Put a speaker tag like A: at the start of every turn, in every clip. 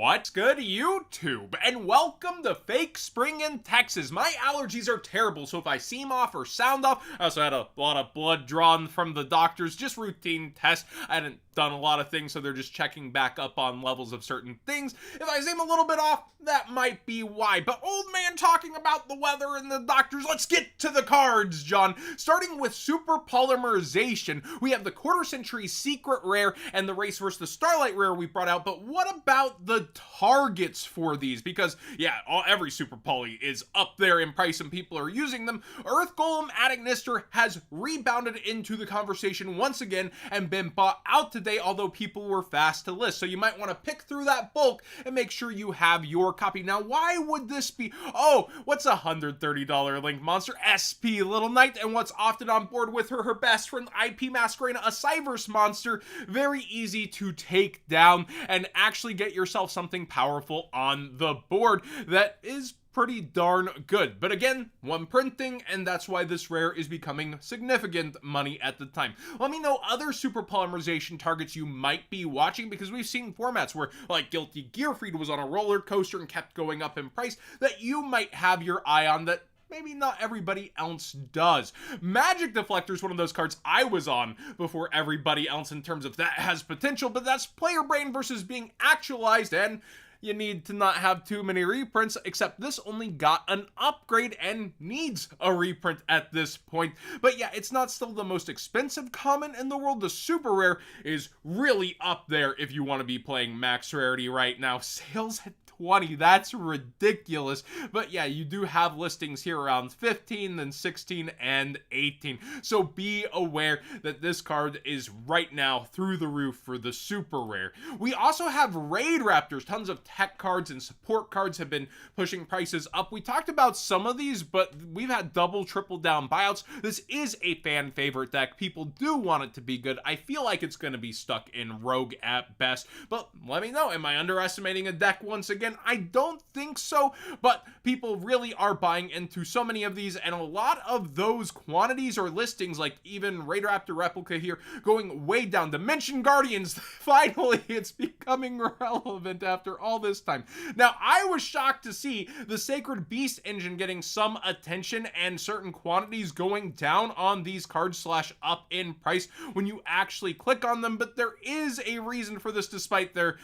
A: What's good, YouTube? And welcome to Fake Spring in Texas. My allergies are terrible, so if I seem off or sound off, I also had a lot of blood drawn from the doctors, just routine tests. I hadn't done a lot of things, so they're just checking back up on levels of certain things. If I seem a little bit off, that might be why. But old man talking about the weather and the doctors, let's get to the cards, John. Starting with super polymerization, we have the quarter century secret rare and the race versus the starlight rare we brought out. But what about the targets for these? Because yeah, every super poly is up there in price and people are using them. Earth Golem Adagnister has rebounded into the conversation once again and been bought out today, although people were fast to list. So you might want to pick through that bulk and make sure you have your copy. Now, why would this be? Oh, what's a $130 link monster? SP Little Knight, and what's often on board with her best friend IP Masquerade, a Cyverse monster. Very easy to take down and actually get yourself something powerful on the board that is pretty darn good. But again, one printing, and that's why this rare is becoming significant money at the time. Let me know other super polymerization targets you might be watching, because we've seen formats where like Guilty Gearfried was on a roller coaster and kept going up in price that you might have your eye on that maybe not everybody else does. Magic Deflector is one of those cards I was on before everybody else in terms of that has potential, but that's player brain versus being actualized, and you need to not have too many reprints, except this only got an upgrade and needs a reprint at this point. But yeah, it's not still the most expensive common in the world. The super rare is really up there if you want to be playing max rarity right now. Sales at 20, that's ridiculous. But yeah, you do have listings here around 15, then 16 and 18. So be aware that this card is right now through the roof for the super rare. We also have raid Raptors. Tons of tech cards and support cards have been pushing prices up. We talked about some of these, but we've had double, triple down buyouts. This is a fan favorite deck. People do want it to be good. I feel like it's going to be stuck in rogue at best, but let me know. Am I underestimating a deck once again? I don't think so, but people really are buying into so many of these, and a lot of those quantities or listings, like even Raid Raptor Replica here, going way down. Dimension Guardians, finally it's becoming relevant after all this time. Now, I was shocked to see the Sacred Beast engine getting some attention and certain quantities going down on these cards slash up in price when you actually click on them, but there is a reason for this despite there,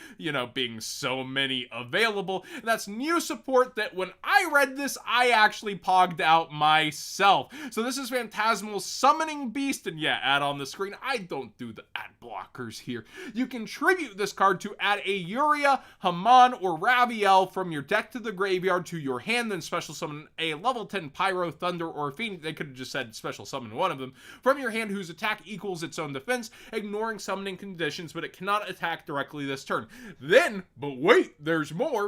A: being so many available. And that's new support that when I read this, I actually pogged out myself. So this is Phantasmal Summoning Beast, and yeah, add on the screen. I don't do the ad blockers here. You can tribute this card to add a Uria, Haman, or Raviel from your deck to the graveyard to your hand, then special summon a level 10 Pyro, Thunder, or Fiend. They could have just said special summon one of them from your hand whose attack equals its own defense, ignoring summoning conditions, but it cannot attack directly this turn. Then, but wait, there's more.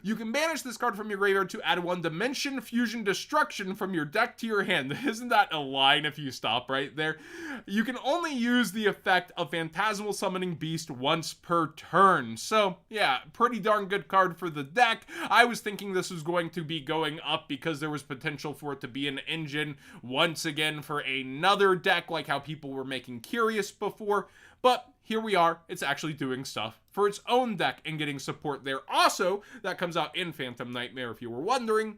A: You can banish this card from your graveyard to add one Dimension Fusion Destruction from your deck to your hand. Isn't that a line if you stop right there? You can only use the effect of Phantasmal Summoning Beast once per turn. So yeah, pretty darn good card for the deck. I was thinking this was going to be going up because there was potential for it to be an engine once again for another deck, like how people were making Curious before. But here we are, it's actually doing stuff for its own deck and getting support there. Also, that comes out in Phantom Nightmare if you were wondering.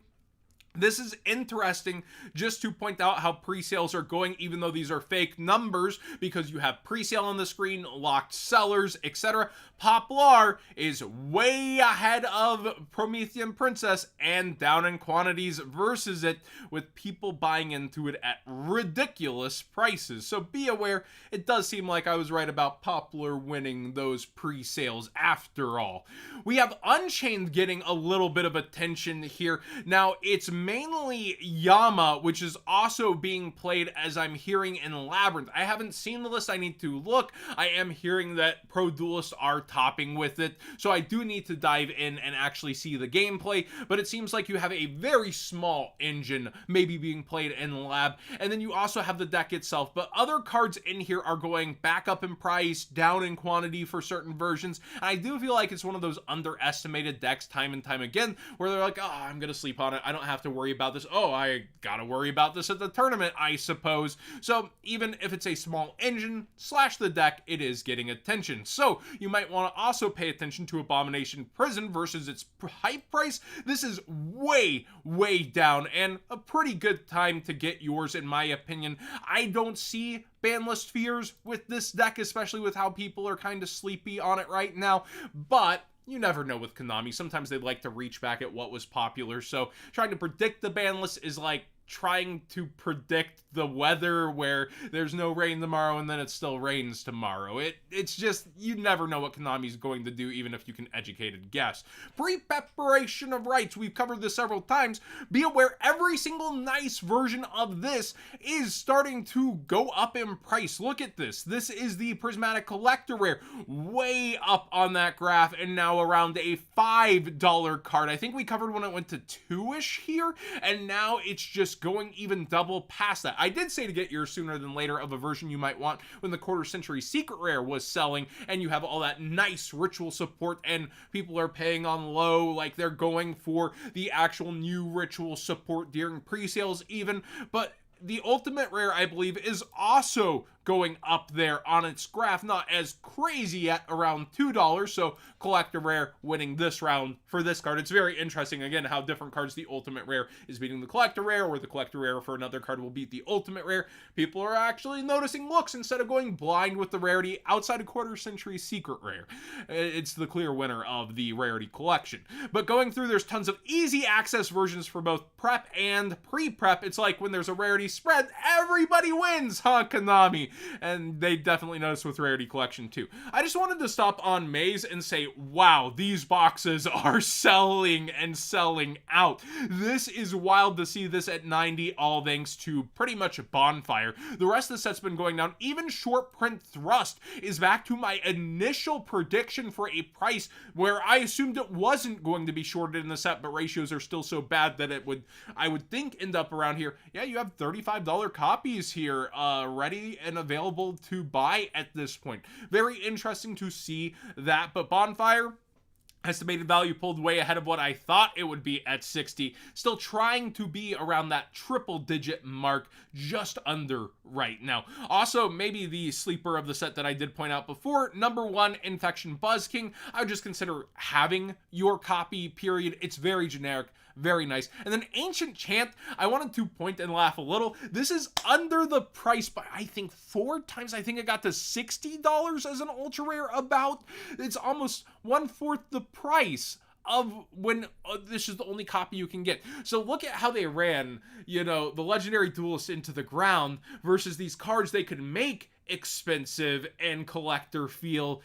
A: This is interesting just to point out how pre-sales are going, even though these are fake numbers, because you have pre-sale on the screen, locked sellers, etc. Poplar is way ahead of Promethean Princess and down in quantities versus it, with people buying into it at ridiculous prices. So be aware, it does seem like I was right about Poplar winning those pre-sales after all. We have Unchained getting a little bit of attention here. Now, it's mainly Yama, which is also being played, as I'm hearing, in Labyrinth. I haven't seen the list. I need to look. I am hearing that Pro Duelists are topping with it, so I do need to dive in and actually see the gameplay, but it seems like you have a very small engine maybe being played in Lab, and then you also have the deck itself, but other cards in here are going back up in price, down in quantity for certain versions, and I do feel like it's one of those underestimated decks time and time again, where they're like, oh, I'm gonna sleep on it. I don't have to worry about this. Oh, I gotta worry about this at the tournament, I suppose. So even if it's a small engine slash the deck, it is getting attention. So you might want to also pay attention to Abomination Prison versus its hype price. This is way down, and a pretty good time to get yours, in my opinion. I don't see banlist fears with this deck, especially with how people are kind of sleepy on it right now, but you never know with Konami. Sometimes they like to reach back at what was popular, so trying to predict the ban list is like trying to predict the weather where there's no rain tomorrow and then it still rains tomorrow. It's just, you never know what Konami's going to do, even if you can educated guess. Pre-preparation of rights, we've covered this several times. Be aware every single nice version of this is starting to go up in price. Look at this. This is the Prismatic Collector Rare, way up on that graph, and now around a $5 card. I think we covered when it went to 2-ish here, and now it's just going even double past that. I did say to get yours sooner than later of a version you might want when the quarter century secret rare was selling, and you have all that nice ritual support and people are paying on low, like they're going for the actual new ritual support during pre-sales even. But the ultimate rare, I believe, is also going up there on its graph, not as crazy yet, around $2, so collector rare winning this round for this card. It's very interesting, again, how different cards, the ultimate rare is beating the collector rare, or the collector rare for another card will beat the ultimate rare. People are actually noticing looks instead of going blind with the rarity outside of quarter century secret rare. It's the clear winner of the rarity collection. But going through, there's tons of easy access versions for both prep and pre-prep. It's like when there's a rarity spread, everybody wins, huh, Konami? And they definitely noticed with Rarity Collection too. I just wanted to stop on Maze and say, wow, these boxes are selling and selling out. This is wild to see this at 90, all thanks to pretty much a Bonfire. The rest of the set's been going down. Even Short Print Thrust is back to my initial prediction for a price where I assumed it wasn't going to be shorted in the set, but ratios are still so bad that it would, I would think, end up around here. Yeah, you have $35 copies here, ready and available to buy at this point. Very interesting to see that, but Bonfire, estimated value pulled way ahead of what I thought it would be at 60. Still trying to be around that triple digit mark, just under right now. Also, maybe the sleeper of the set that I did point out before, number 1, Infection Buzz King. I would just consider having your copy, period. It's very generic, very nice. And then Ancient Chant, I wanted to point and laugh a little. This is under the price by, I think, 4 times. I think it got to $60 as an ultra rare about. It's almost 1/4 the price of when this is the only copy you can get. So look at how they ran, you know, the Legendary Duelist into the ground versus these cards they could make expensive and collector feel.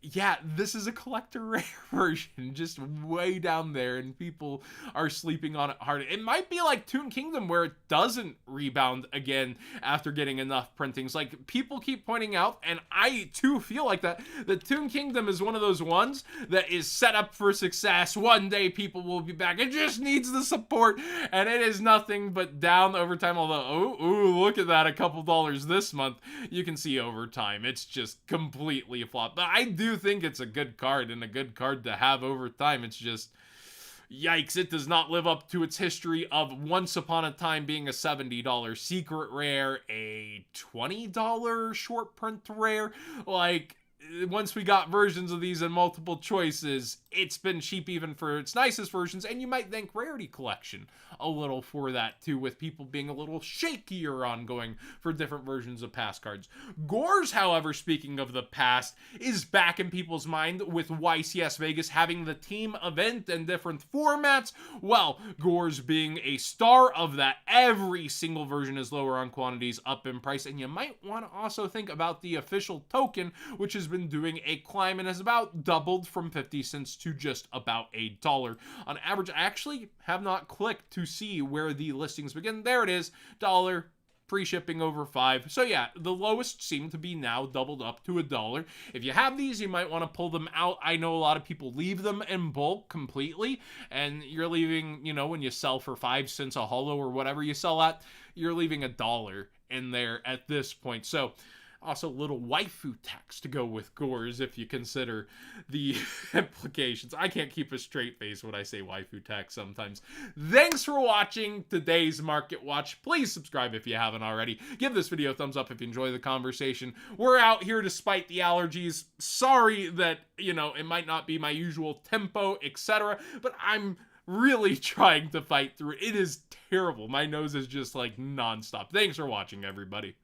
A: Yeah, this is a collector rare version, just way down there, and people are sleeping on it hard. It might be like Toon Kingdom, where it doesn't rebound again after getting enough printings. Like, people keep pointing out, and I too feel like that Toon Kingdom is one of those ones that is set up for success. One day people will be back. It just needs the support, and it is nothing but down over time. Although, ooh, look at that, a couple dollars this month. You can see over time, it's just completely flopped. But I do think it's a good card, and a good card to have over time. It's just, yikes, it does not live up to its history of once upon a time being a $70 secret rare, a $20 short print rare. Like, once we got versions of these in multiple choices, it's been cheap even for its nicest versions, and you might thank Rarity Collection a little for that too, with people being a little shakier on going for different versions of past cards. Gores, however, speaking of the past, is back in people's mind with YCS Vegas having the team event and different formats. Well, Gores being a star of that, every single version is lower on quantities, up in price, and you might want to also think about the official token, which has been doing a climb and has about doubled from 50 cents to just about $1 on average. I actually have not clicked to see where the listings begin. There it is, $1, free shipping over $5. So yeah, the lowest seem to be now doubled up to $1. If you have these, you might want to pull them out. I know a lot of people leave them in bulk completely, and you're leaving, you know, when you sell for 5 cents a holo or whatever you sell at, you're leaving $1 in there at this point. So Also, little waifu text to go with gores if you consider the implications. I can't keep a straight face when I say waifu text sometimes. Thanks for watching today's Market Watch. Please subscribe if you haven't already. Give this video a thumbs up if you enjoy the conversation. We're out here despite the allergies. Sorry that, you know, it might not be my usual tempo, etc., but I'm really trying to fight through it. It is terrible. My nose is just like nonstop. Thanks for watching, everybody.